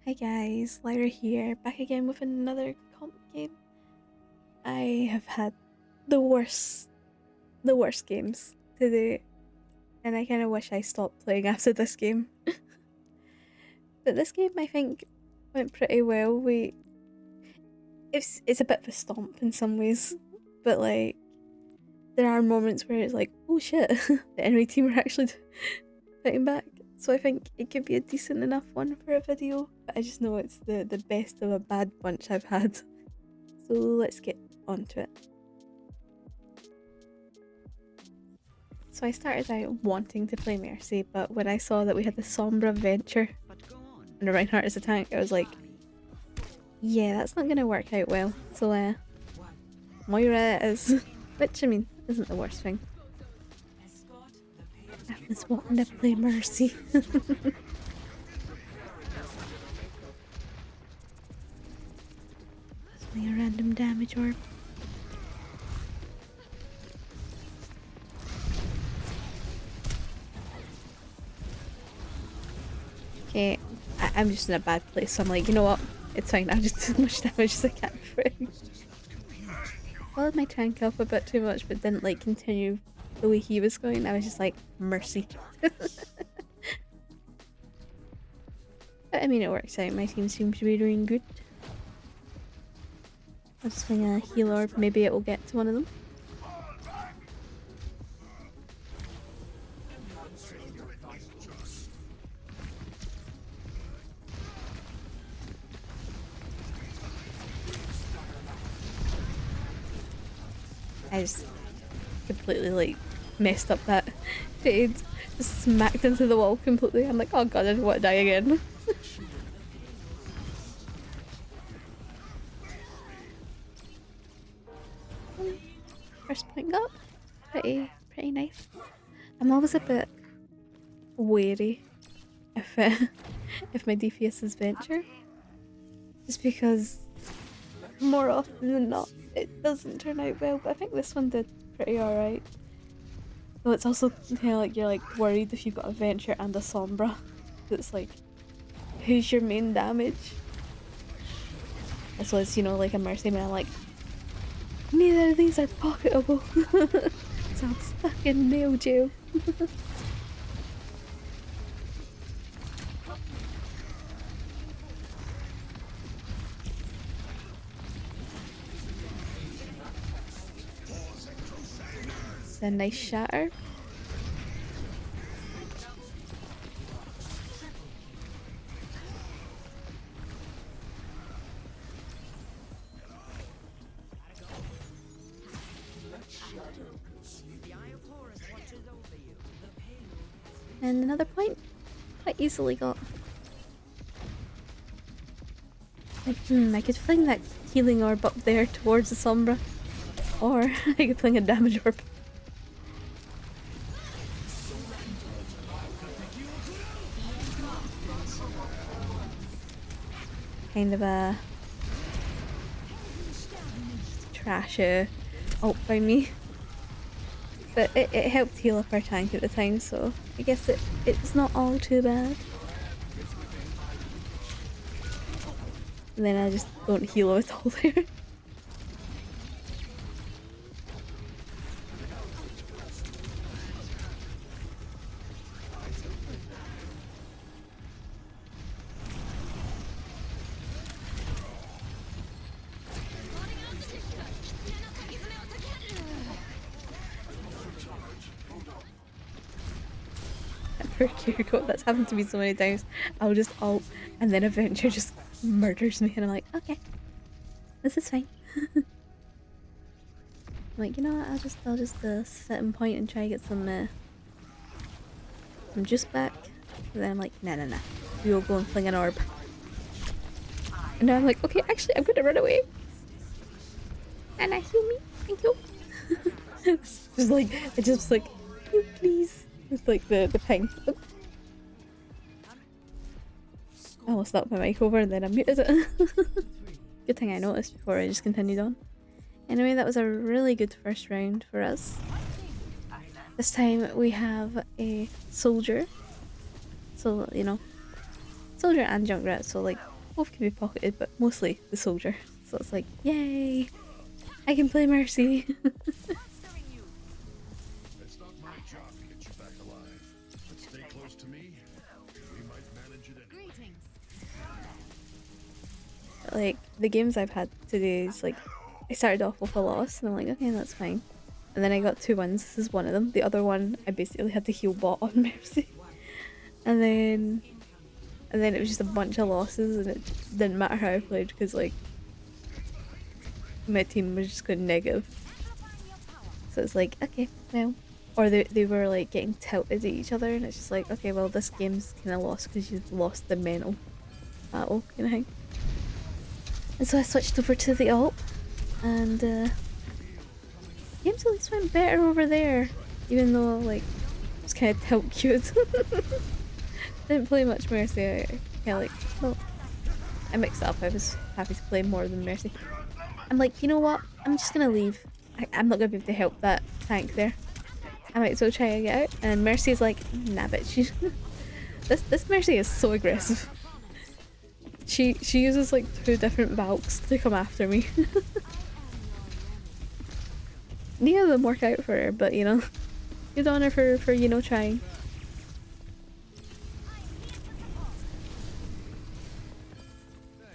Hi guys, Lyra here, back again with another comp game. I have had the worst games to do, and I kind of wish I stopped playing after this game. But this game, I think, went pretty well. It's a bit of a stomp in some ways, but like there are moments where it's like, oh shit, the enemy team are actually fighting back. So I think it could be a decent enough one for a video, but I just know it's the best of a bad bunch I've had. So let's get on to it. So I started out wanting to play Mercy, but when I saw that we had the Sombra Venture and a Reinhardt as a tank, I was like, yeah, that's not going to work out well. So Moira is, which I mean, isn't the worst thing. I was wanting to play Mercy. Only a random damage orb. Okay, I'm just in a bad place, so I'm like, you know what? It's fine, I'll just do as much damage as I can for him. Followed my tank up a bit too much, but didn't like continue the way he was going. I was just like, mercy. But I mean, it works out. My team seems to be doing good. I'll just swing a heal orb. Maybe it will get to one of them. I just completely like messed up that fade. Just smacked into the wall completely. I'm like, oh god, I don't want to die again. First point up. Pretty nice. I'm always a bit wary if if my DPS is Venture. Just because more often than not it doesn't turn out well, but I think this one did pretty alright. Though it's also kind of like you're like worried if you've got a Venture and a Sombra. It's like, who's your main damage? As well as, you know, like a Mercy man, I'm like, neither of these are pocketable. So I'm stuck in nail jail. It's a nice shatter. And another point, quite easily got. Like, I could fling that healing orb up there towards the Sombra. Or I could fling a damage orb. Kind of a trash ult by me. But it helped heal up our tank at the time, so I guess it's not all too bad. And then I just don't heal at all there. Per Kiriko, that's happened to me so many times. I'll just ult and then Avenger just murders me and I'm like, okay, this is fine. I'm like, you know what, I'll just sit in point and try to get some juice back. And then I'm like, nah, we will go and fling an orb. And now I'm like, okay, actually I'm gonna run away. And heal me, thank you. It's just like, it's just like, please. It's like the ping. I almost knocked my mic over and then I muted it. Good thing I noticed before I just continued on. Anyway, that was a really good first round for us. This time we have a soldier. So, you know, soldier and Junkrat, so like Both can be pocketed, but mostly the soldier. So it's like, yay! I can play Mercy! It's not my job to get you back alive, but stay close to me. We might manage it anyway. Like, the games I've had today is like, I started off with a loss, and I'm like, okay, that's fine. And then I got 2 wins, this is one of them. The other one, I basically had to heal bot on Mercy. And then it was just a bunch of losses, and it didn't matter how I played, because like, my team was just going negative. So it's like, okay, well. Or they were like getting tilted at each other, and it's just like, okay, well, this game's kind of lost because you've lost the mental battle kind of thing. And so I switched over to the alt, and games at least went better over there, even though like it was kind of tilt queued. Didn't play much Mercy. I kind of like, well, I mixed it up. I was happy to play more than Mercy. I'm like, you know what? I'm just gonna leave. I'm not gonna be able to help that tank there. I might as well try to get out. And Mercy is like, nah, bitch. This Mercy is so aggressive. She uses like 2 different Valks to come after me. Neither of them work out for her, but you know, good on her for you know, trying.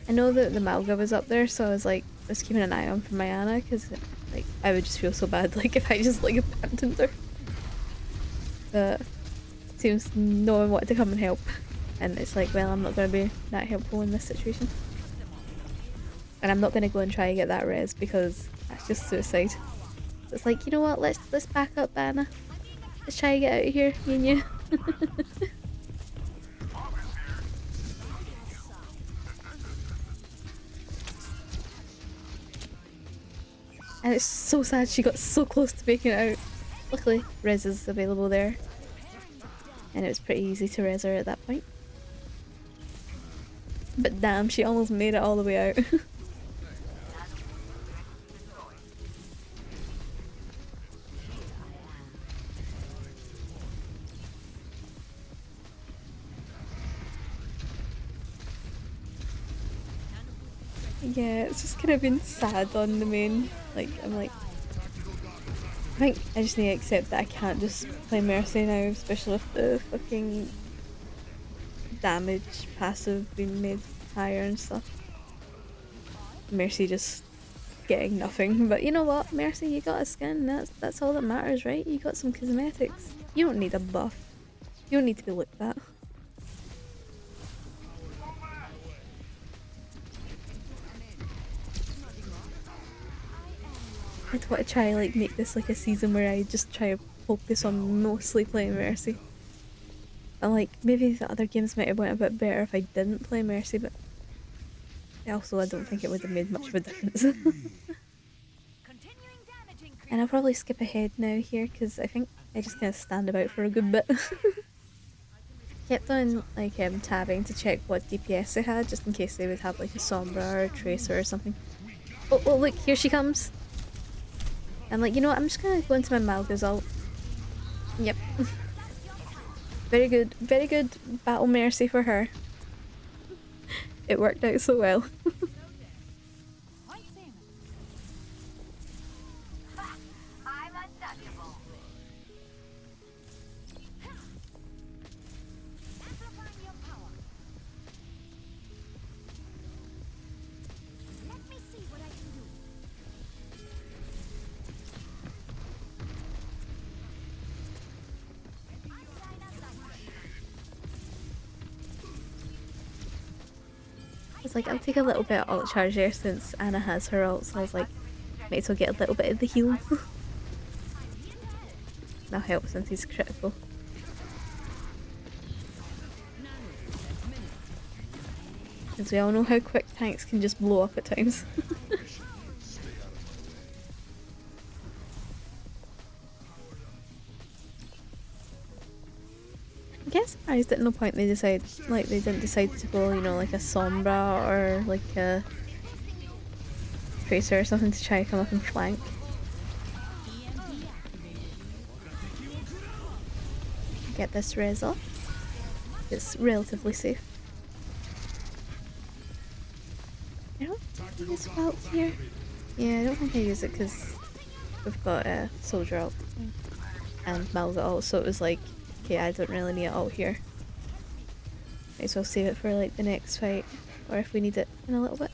I know that the Malga was up there, so I was like, just keeping an eye on for my Ana, because like I would just feel so bad like if I just like abandoned her. But it seems no one wanted to come and help, and it's like, well, I'm not going to be that helpful in this situation, and I'm not going to go and try and get that res because that's just suicide. So it's like, you know what? Let's back up, Anna. Let's try and get out of here, me and you. And it's so sad she got so close to making it out. Luckily, res is available there. And it was pretty easy to res her at that point. But damn, she almost made it all the way out. Yeah, it's just kind of been sad on the main. Like, I'm like, I think I just need to accept that I can't just play Mercy now, especially with the fucking damage passive being made higher and stuff. Mercy just getting nothing. But you know what, Mercy, you got a skin. That's all that matters, right? You got some cosmetics. You don't need a buff. You don't need to be looked at. I'd want to try like make this like a season where I just try to focus on mostly playing Mercy. And like maybe the other games might have went a bit better if I didn't play Mercy, but also I don't think it would have made much of a difference. And I'll probably skip ahead now here because I think I just kind of stand about for a good bit. Kept on like tabbing to check what DPS they had just in case they would have like a Sombra or a Tracer or something. Oh look, here she comes. I'm like, you know what, I'm just gonna go into my Malga's ult. Yep. Very good battle Mercy for her. It worked out so well. It's like, I'll take a little bit of ult charge there since Anna has her ult, so I was like, might as well get a little bit of the heal. That'll help since he's critical. Because we all know how quick tanks can just blow up at times. I guess surprised at no point they didn't decide to go, you know, like a Sombra or like a Tracer or something to try to come up and flank. Get this res off. It's relatively safe. I don't use felt here. Yeah, I don't think I use it because we've got a soldier ult and Malga ult, so it was like, okay, I don't really need it ult here. Might as well save it for like the next fight, or if we need it in a little bit.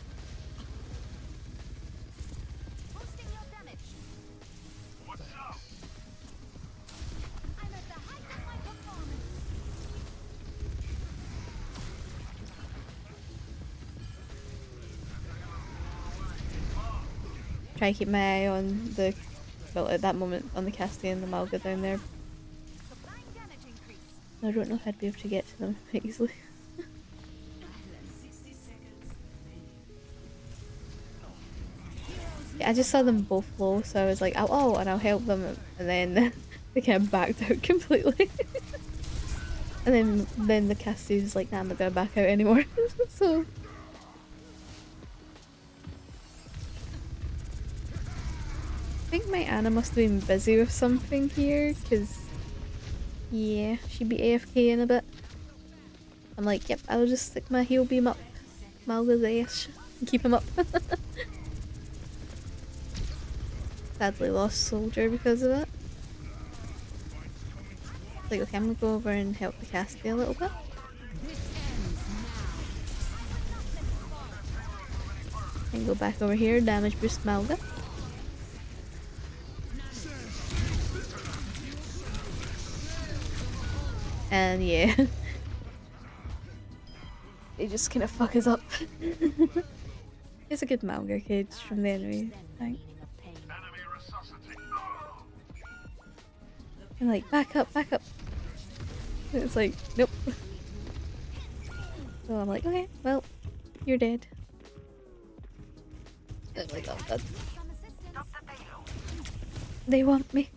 Try to keep my eye on the, well, at that moment on the Cassidy and the Malga down there. I don't know if I'd be able to get to them easily. Yeah, I just saw them both low, so I was like, oh, and I'll help them, and then they kind of backed out completely. And then the Cassidy was like, nah, I'm not gonna back out anymore. So I think my Anna must have been busy with something here, because yeah, she'd be AFK in a bit. I'm like, yep, I'll just stick my heal beam up Malga's ass and keep him up. Sadly lost soldier because of it. Like, okay, I'm gonna go over and help the Cassidy a little bit. And go back over here, damage boost Malga. And yeah. They just kind of fuck us up. It's a good Malga cage from the enemy, I think. And like, back up, back up. And it's like, nope. So I'm like, okay, well, you're dead. Oh my god, they want me.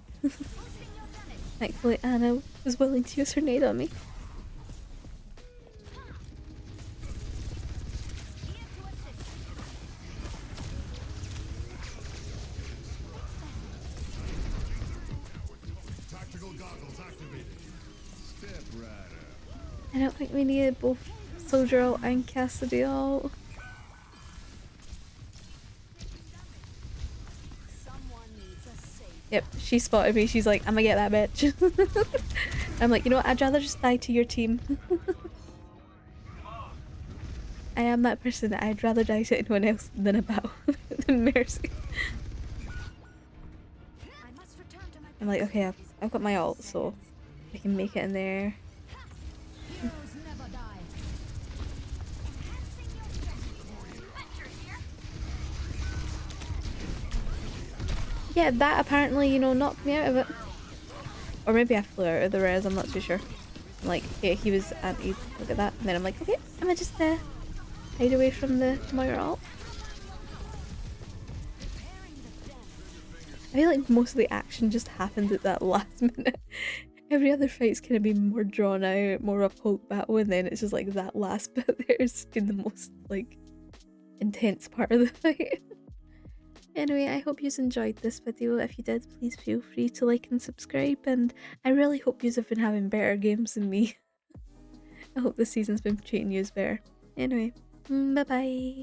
Thankfully Anna was willing to use her nade on me. I don't think we needed both soldier ult and Cassidy ult. Yep, she spotted me. She's like, I'm gonna get that bitch. I'm like, you know what? I'd rather just die to your team. I am that person. I'd rather die to anyone else than a battle. Than Mercy. I'm like, okay, I've got my ult, so I can make it in there. Yeah, that apparently, you know, knocked me out of it. Or maybe I flew out of the res, I'm not too sure. I'm like, okay, he was anti, look at that. And then I'm like, okay, I'm gonna just hide away from the Moira ult. I feel like most of the action just happened at that last minute. Every other fight's kind of been more drawn out, more a poke battle, and then it's just like that last bit there's been the most like intense part of the fight. Anyway, I hope you enjoyed this video. If you did, please feel free to like and subscribe, and I really hope you have been having better games than me. I hope this season's been treating you better. Anyway, bye bye.